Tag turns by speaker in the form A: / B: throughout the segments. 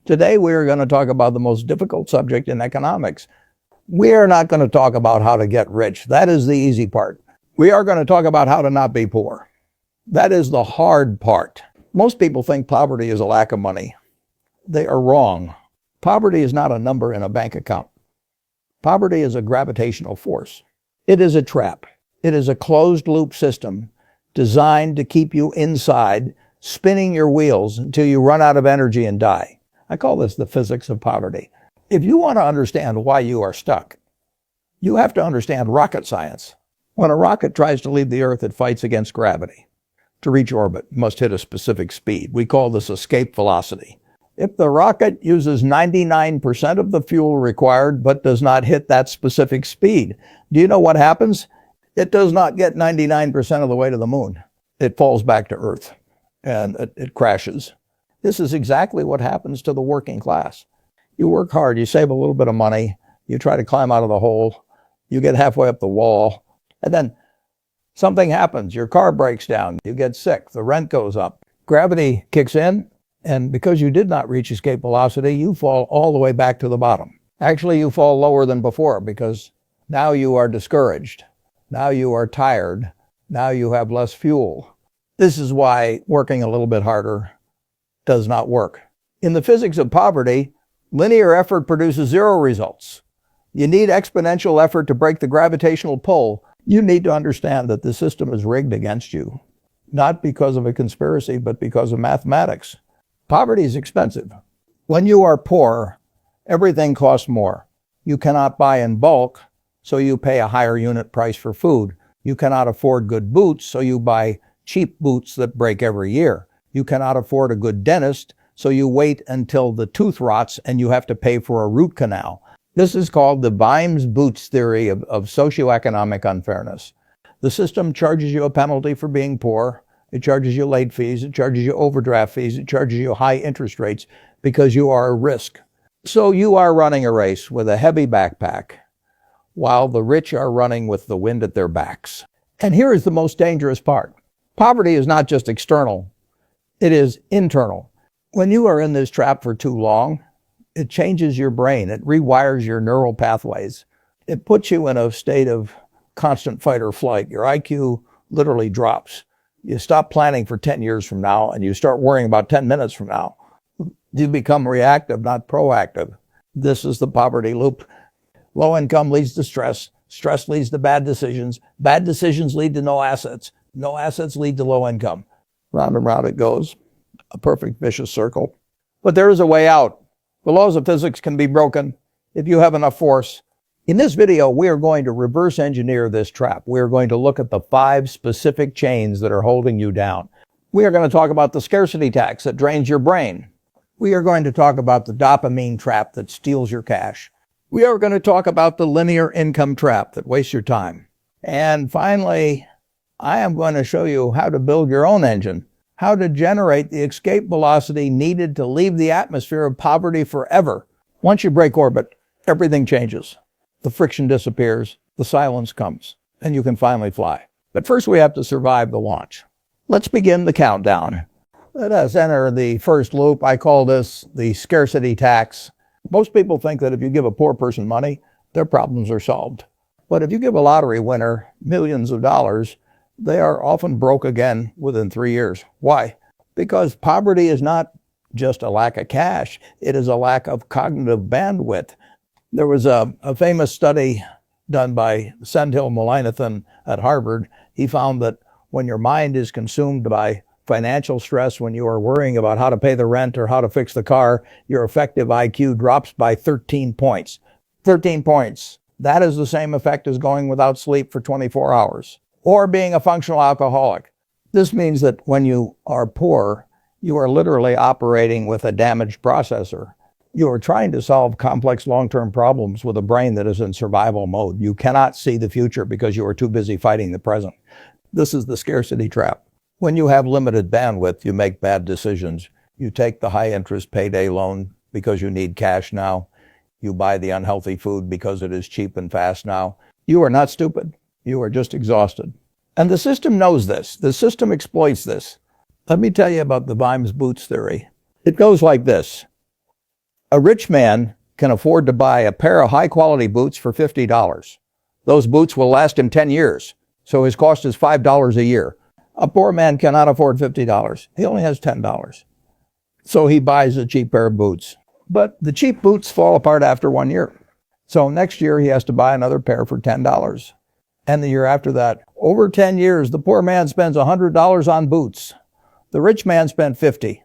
A: Today we are going to talk about the most difficult subject in economics. We are not going to talk about how to get rich. That is the easy part. We are going to talk about how to not be poor. That is the hard part. Most people think poverty is a lack of money. They are wrong. Poverty is not a number in a bank account. Poverty is a gravitational force. It is a trap. It is a closed-loop system designed to keep you inside, spinning your wheels until you run out of energy and die. I call this the physics of poverty. If you want to understand why you are stuck, you have to understand rocket science. When a rocket tries to leave the Earth, it fights against gravity. To reach orbit, it must hit a specific speed. We call this escape velocity. If the rocket uses 99% of the fuel required but does not hit that specific speed, do you know what happens? It does not get 99% of the way to the moon. It falls back to Earth and it crashes. This is exactly what happens to the working class. You work hard, you save a little bit of money, you try to climb out of the hole, you get halfway up the wall, and then something happens. Your car breaks down, you get sick, the rent goes up. Gravity kicks in, and because you did not reach escape velocity, you fall all the way back to the bottom. Actually, you fall lower than before because now you are discouraged. Now you are tired. Now you have less fuel. This is why working a little bit harder does not work. In the physics of poverty, linear effort produces zero results. You need exponential effort to break the gravitational pull. You need to understand that the system is rigged against you, not because of a conspiracy, but because of mathematics. Poverty is expensive. When you are poor, everything costs more. You cannot buy in bulk, so you pay a higher unit price for food. You cannot afford good boots, so you buy cheap boots that break every year. You cannot afford a good dentist, so you wait until the tooth rots and you have to pay for a root canal. This is called the Vimes boots theory of socioeconomic unfairness. The system charges you a penalty for being poor. It charges you late fees. It charges you overdraft fees. It charges you high interest rates because you are a risk. So you are running a race with a heavy backpack while the rich are running with the wind at their backs. And here is the most dangerous part. Poverty is not just external. It is internal. When you are in this trap for too long, it changes your brain. It rewires your neural pathways. It puts you in a state of constant fight or flight. Your IQ literally drops. You stop planning for 10 years from now and you start worrying about 10 minutes from now. You become reactive, not proactive. This is the poverty loop. Low income leads to stress. Stress leads to bad decisions. Bad decisions lead to no assets. No assets lead to low income. Round and round it goes. A perfect vicious circle. But there is a way out. The laws of physics can be broken if you have enough force. In this video, we are going to reverse engineer this trap. We are going to look at the 5 specific chains that are holding you down. We are going to talk about the scarcity tax that drains your brain. We are going to talk about the dopamine trap that steals your cash. We are going to talk about the linear income trap that wastes your time. And finally, I am going to show you how to build your own engine, how to generate the escape velocity needed to leave the atmosphere of poverty forever. Once you break orbit, everything changes. The friction disappears, the silence comes, and you can finally fly. But first we have to survive the launch. Let's begin the countdown. Let us enter the first loop. I call this the scarcity tax. Most people think that if you give a poor person money, their problems are solved. But if you give a lottery winner millions of dollars, they are often broke again within 3 years. Why? Because poverty is not just a lack of cash. It is a lack of cognitive bandwidth. There was a famous study done by Senthil Mullainathan at Harvard. He found that when your mind is consumed by financial stress, when you are worrying about how to pay the rent or how to fix the car, your effective IQ drops by 13 points. 13 points. That is the same effect as going without sleep for 24 hours. Or being a functional alcoholic. This means that when you are poor, you are literally operating with a damaged processor. You are trying to solve complex long-term problems with a brain that is in survival mode. You cannot see the future because you are too busy fighting the present. This is the scarcity trap. When you have limited bandwidth, you make bad decisions. You take the high-interest payday loan because you need cash now. You buy the unhealthy food because it is cheap and fast now. You are not stupid. You are just exhausted. And the system knows this. The system exploits this. Let me tell you about the Vimes boots theory. It goes like this. A rich man can afford to buy a pair of high-quality boots for $50. Those boots will last him 10 years, so his cost is $5 a year. A poor man cannot afford $50. He only has $10. So he buys a cheap pair of boots. But the cheap boots fall apart after 1 year. So next year he has to buy another pair for $10. And the year after that. Over 10 years, the poor man spends $100 on boots. The rich man spent $50.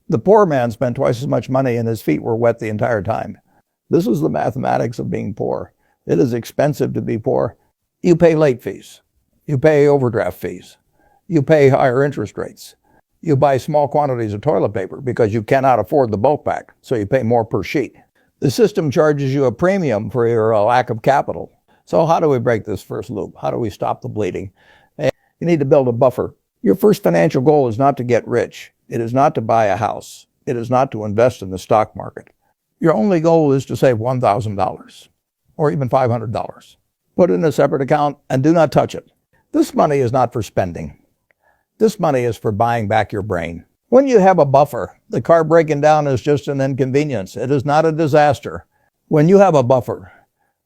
A: The poor man spent twice as much money and his feet were wet the entire time. This is the mathematics of being poor. It is expensive to be poor. You pay late fees. You pay overdraft fees. You pay higher interest rates. You buy small quantities of toilet paper because you cannot afford the bulk pack, so you pay more per sheet. The system charges you a premium for your lack of capital. So how do we break this first loop? How do we stop the bleeding? You need to build a buffer. Your first financial goal is not to get rich. It is not to buy a house. It is not to invest in the stock market. Your only goal is to save $1,000 or even $500. Put it in a separate account and do not touch it. This money is not for spending. This money is for buying back your brain. When you have a buffer, the car breaking down is just an inconvenience. It is not a disaster. When you have a buffer,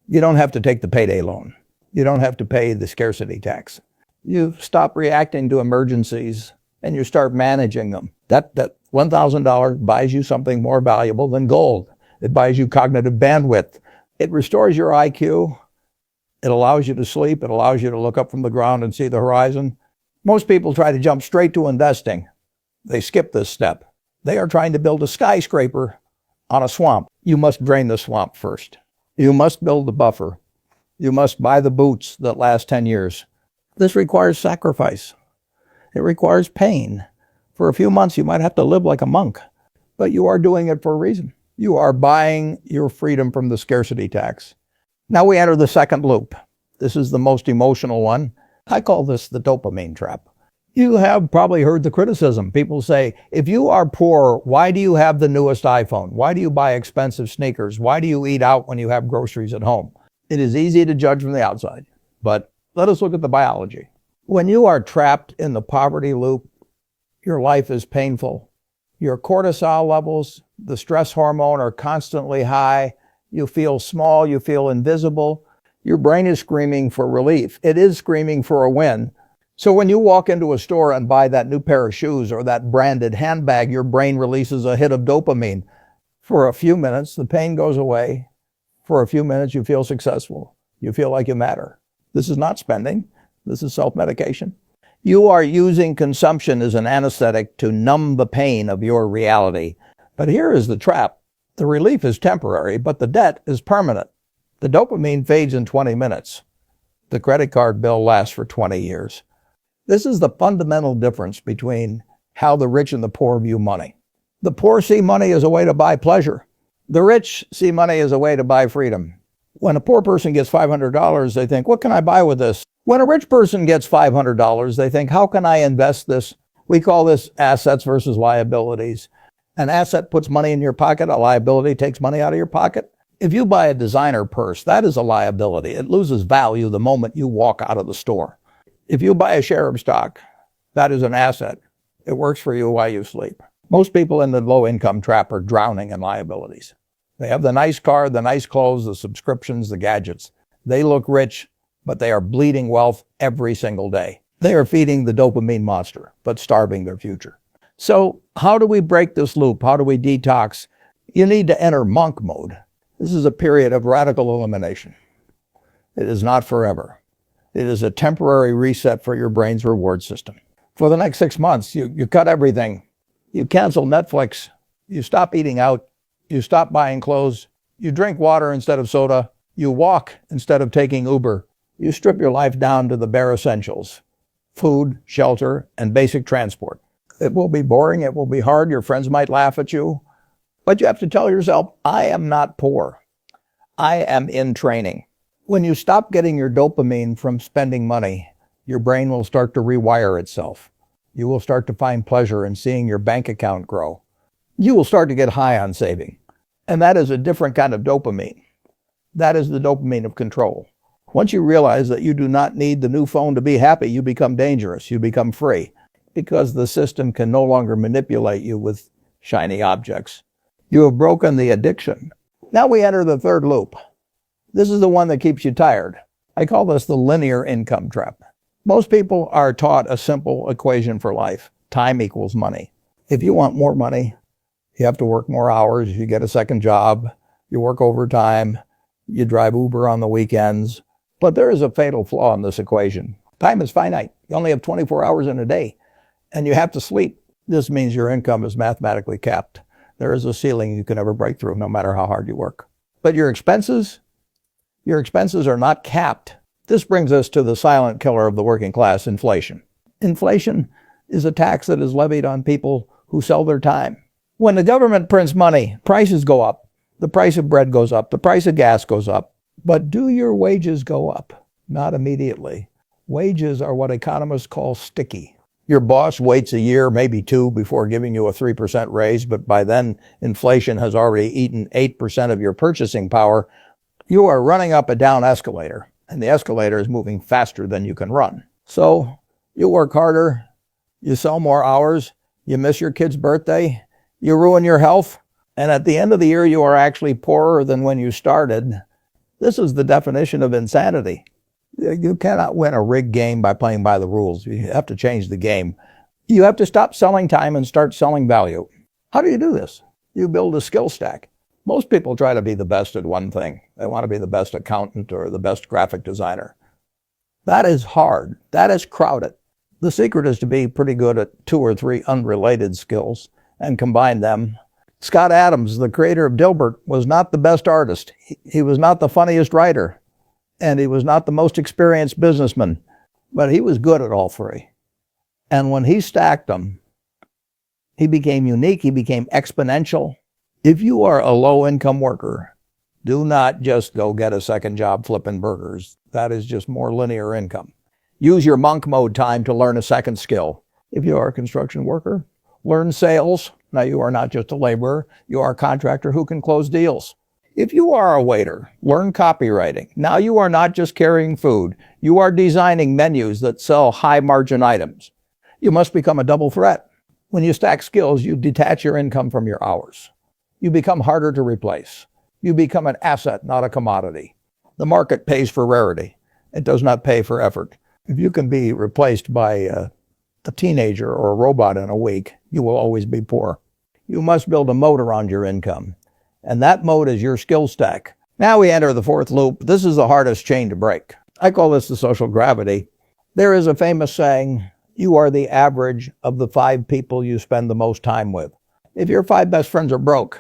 A: you don't have to take the payday loan. You don't have to pay the scarcity tax. You stop reacting to emergencies and you start managing them. That $1,000 buys you something more valuable than gold. It buys you cognitive bandwidth. It restores your IQ. It allows you to sleep. It allows you to look up from the ground and see the horizon. Most people try to jump straight to investing. They skip this step. They are trying to build a skyscraper on a swamp. You must drain the swamp first. You must build the buffer. You must buy the boots that last 10 years. This requires sacrifice. It requires pain. For a few months, you might have to live like a monk, but you are doing it for a reason. You are buying your freedom from the scarcity tax. Now we enter the second loop. This is the most emotional one. I call this the dopamine trap. You have probably heard the criticism. People say, if you are poor, why do you have the newest iPhone? Why do you buy expensive sneakers? Why do you eat out when you have groceries at home? It is easy to judge from the outside, but let us look at the biology. When you are trapped in the poverty loop, your life is painful. Your cortisol levels, the stress hormone, are constantly high. You feel small, you feel invisible. Your brain is screaming for relief. It is screaming for a win. So when you walk into a store and buy that new pair of shoes or that branded handbag, your brain releases a hit of dopamine. For a few minutes, the pain goes away. For a few minutes, you feel successful. You feel like you matter. This is not spending. This is self-medication. You are using consumption as an anesthetic to numb the pain of your reality. But here is the trap. The relief is temporary, but the debt is permanent. The dopamine fades in 20 minutes. The credit card bill lasts for 20 years. This is the fundamental difference between how the rich and the poor view money. The poor see money as a way to buy pleasure. The rich see money as a way to buy freedom. When a poor person gets $500, they think, what can I buy with this? When a rich person gets $500, they think, how can I invest this? We call this assets versus liabilities. An asset puts money in your pocket. A liability takes money out of your pocket. If you buy a designer purse, that is a liability. It loses value the moment you walk out of the store. If you buy a share of stock, that is an asset. It works for you while you sleep. Most people in the low-income trap are drowning in liabilities. They have the nice car, the nice clothes, the subscriptions, the gadgets. They look rich, but they are bleeding wealth every single day. They are feeding the dopamine monster, but starving their future. So how do we break this loop? How do we detox? You need to enter monk mode. This is a period of radical elimination. It is not forever. It is a temporary reset for your brain's reward system. For the next 6 months, you cut everything. You cancel Netflix. You stop eating out. You stop buying clothes. You drink water instead of soda. You walk instead of taking Uber. You strip your life down to the bare essentials: food, shelter, and basic transport. It will be boring. It will be hard. Your friends might laugh at you. But you have to tell yourself, I am not poor. I am in training. When you stop getting your dopamine from spending money, your brain will start to rewire itself. You will start to find pleasure in seeing your bank account grow. You will start to get high on saving. And that is a different kind of dopamine. That is the dopamine of control. Once you realize that you do not need the new phone to be happy, you become dangerous. You become free because the system can no longer manipulate you with shiny objects. You have broken the addiction. Now we enter the third loop. This is the one that keeps you tired. I call this the linear income trap. Most people are taught a simple equation for life. Time equals money. If you want more money, you have to work more hours. You get a second job. You work overtime. You drive Uber on the weekends. But there is a fatal flaw in this equation. Time is finite. You only have 24 hours in a day, and you have to sleep. This means your income is mathematically capped. There is a ceiling you can never break through, no matter how hard you work. But your expenses are not capped. This brings us to the silent killer of the working class, inflation. Inflation is a tax that is levied on people who sell their time. When the government prints money, prices go up. The price of bread goes up. The price of gas goes up. But do your wages go up? Not immediately. Wages are what economists call sticky. Your boss waits a year, maybe two, before giving you a 3% raise, but by then inflation has already eaten 8% of your purchasing power. You are running up a down escalator, and the escalator is moving faster than you can run. So you work harder, you sell more hours, you miss your kid's birthday, you ruin your health, and at the end of the year you are actually poorer than when you started. This is the definition of insanity. You cannot win a rigged game by playing by the rules. You have to change the game. You have to stop selling time and start selling value. How do you do this? You build a skill stack. Most people try to be the best at one thing. They want to be the best accountant or the best graphic designer. That is hard. That is crowded. The secret is to be pretty good at 2 or 3 unrelated skills and combine them. Scott Adams, the creator of Dilbert, was not the best artist. He was not the funniest writer. And he was not the most experienced businessman. But he was good at all 3. And when he stacked them, he became unique. He became exponential. If you are a low-income worker, do not just go get a second job flipping burgers. That is just more linear income. Use your monk mode time to learn a second skill. If you are a construction worker, learn sales. Now, you are not just a laborer. You are a contractor who can close deals. If you are a waiter, learn copywriting. Now you are not just carrying food. You are designing menus that sell high-margin items. You must become a double threat. When you stack skills, you detach your income from your hours. You become harder to replace. You become an asset, not a commodity. The market pays for rarity. It does not pay for effort. If you can be replaced by a teenager or a robot in a week, you will always be poor. You must build a moat around your income. And that moat is your skill stack. Now we enter the fourth loop. This is the hardest chain to break. I call this the social gravity. There is a famous saying, you are the average of the 5 people you spend the most time with. If your 5 best friends are broke,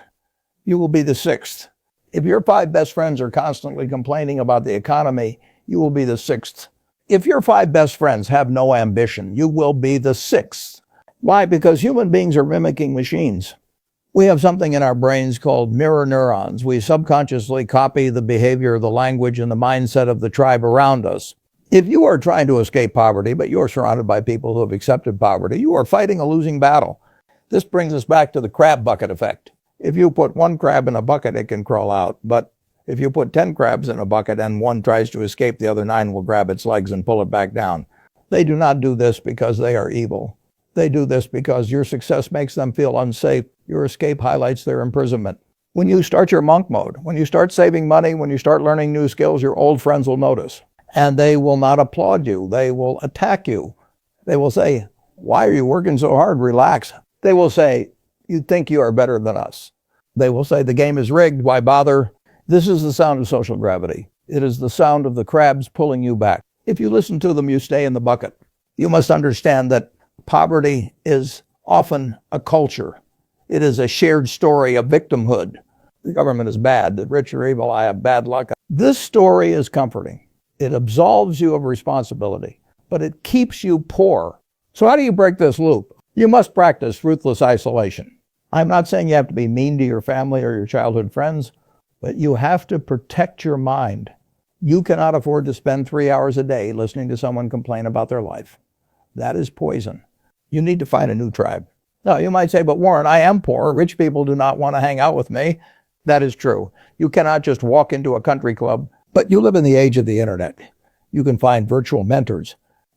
A: you will be the 6th. If your 5 best friends are constantly complaining about the economy, you will be the 6th. If your 5 best friends have no ambition, you will be the 6th. Why? Because human beings are mimicking machines. We have something in our brains called mirror neurons. We subconsciously copy the behavior, the language, and the mindset of the tribe around us. If you are trying to escape poverty, but you're surrounded by people who have accepted poverty, you are fighting a losing battle. This brings us back to the crab bucket effect. If you put 1 crab in a bucket, it can crawl out. But if you put 10 crabs in a bucket and one tries to escape, the other 9 will grab its legs and pull it back down. They do not do this because they are evil. They do this because your success makes them feel unsafe. Your escape highlights their imprisonment. When you start your monk mode, when you start saving money, when you start learning new skills, your old friends will notice. And they will not applaud you. They will attack you. They will say, why are you working so hard? Relax. They will say, you think you are better than us. They will say, the game is rigged. Why bother? This is the sound of social gravity. It is the sound of the crabs pulling you back. If you listen to them, you stay in the bucket. You must understand that poverty is often a culture. It is a shared story of victimhood. The government is bad. The rich are evil. I have bad luck. This story is comforting. It absolves you of responsibility, but it keeps you poor. So how do you break this loop? You must practice ruthless isolation. I'm not saying you have to be mean to your family or your childhood friends, but you have to protect your mind. You cannot afford to spend 3 hours a day listening to someone complain about their life. That is poison. You need to find a new tribe. Now, you might say, but Warren, I am poor. Rich people do not want to hang out with me. That is true. You cannot just walk into a country club, but you live in the age of the internet. You can find virtual mentors.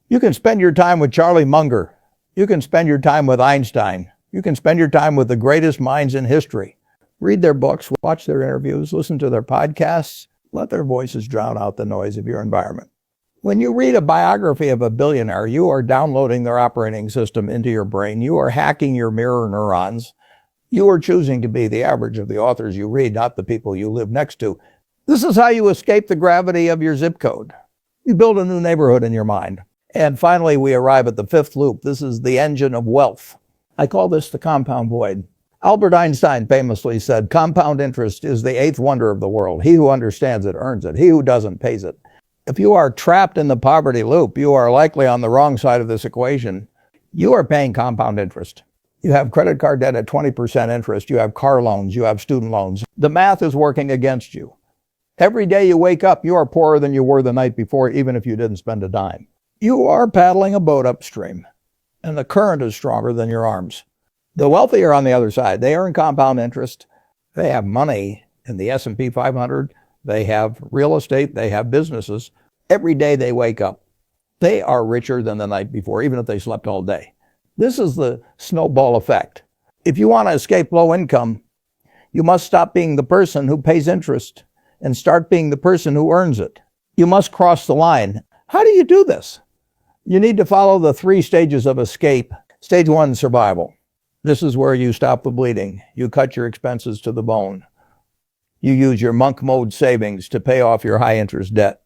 A: You can spend your time with Charlie Munger. You can spend your time with Einstein. You can spend your time with the greatest minds in history. Read their books, watch their interviews, listen to their podcasts. Let their voices drown out the noise of your environment. When you read a biography of a billionaire, you are downloading their operating system into your brain. You are hacking your mirror neurons. You are choosing to be the average of the authors you read, not the people you live next to. This is how you escape the gravity of your zip code. You build a new neighborhood in your mind. And finally, we arrive at the fifth loop. This is the engine of wealth. I call this the compound void. Albert Einstein famously said, compound interest is the eighth wonder of the world. He who understands it earns it. He who doesn't pays it. If you are trapped in the poverty loop, you are likely on the wrong side of this equation. You are paying compound interest. You have credit card debt at 20% interest. You have car loans. You have student loans. The math is working against you. Every day you wake up, you are poorer than you were the night before, even if you didn't spend a dime. You are paddling a boat upstream, and the current is stronger than your arms. The wealthy are on the other side. They earn compound interest. They have money in the S&P 500. They have real estate. They have businesses. Every day they wake up, they are richer than the night before, even if they slept all day. This is the snowball effect. If you want to escape low income, you must stop being the person who pays interest and start being the person who earns it. You must cross the line. How do you do this? You need to follow the 3 stages of escape. Stage 1, survival. This is where you stop the bleeding. You cut your expenses to the bone. You use your monk mode savings to pay off your high interest debt.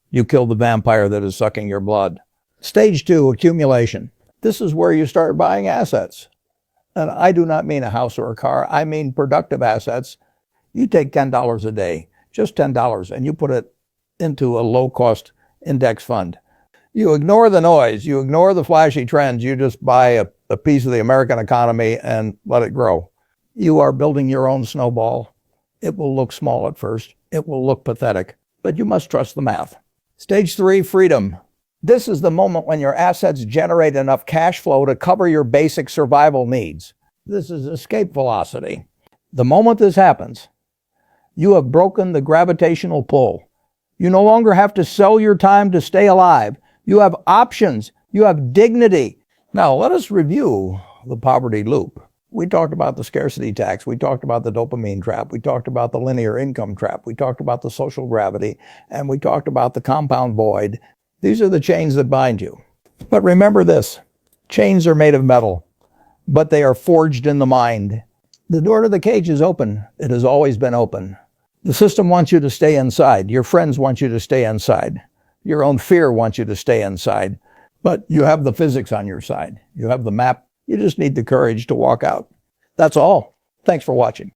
A: You kill the vampire that is sucking your blood. Stage 2, accumulation. This is where you start buying assets. And I do not mean a house or a car. I mean productive assets. You take $10 a day, just $10, and you put it into a low-cost index fund. You ignore the noise. You ignore the flashy trends. You just buy a piece of the American economy and let it grow. You are building your own snowball. It will look small at first. It will look pathetic, but you must trust the math. Stage 3, freedom. This is the moment when your assets generate enough cash flow to cover your basic survival needs. This is escape velocity. The moment this happens, you have broken the gravitational pull. You no longer have to sell your time to stay alive. You have options. You have dignity. Now, let us review the poverty loop. We talked about the scarcity tax. We talked about the dopamine trap. We talked about the linear income trap. We talked about the social gravity. And we talked about the compound void. These are the chains that bind you. But remember this, chains are made of metal, but they are forged in the mind. The door to the cage is open. It has always been open. The system wants you to stay inside. Your friends want you to stay inside. Your own fear wants you to stay inside. But you have the physics on your side. You have the map. You just need the courage to walk out. That's all. Thanks for watching.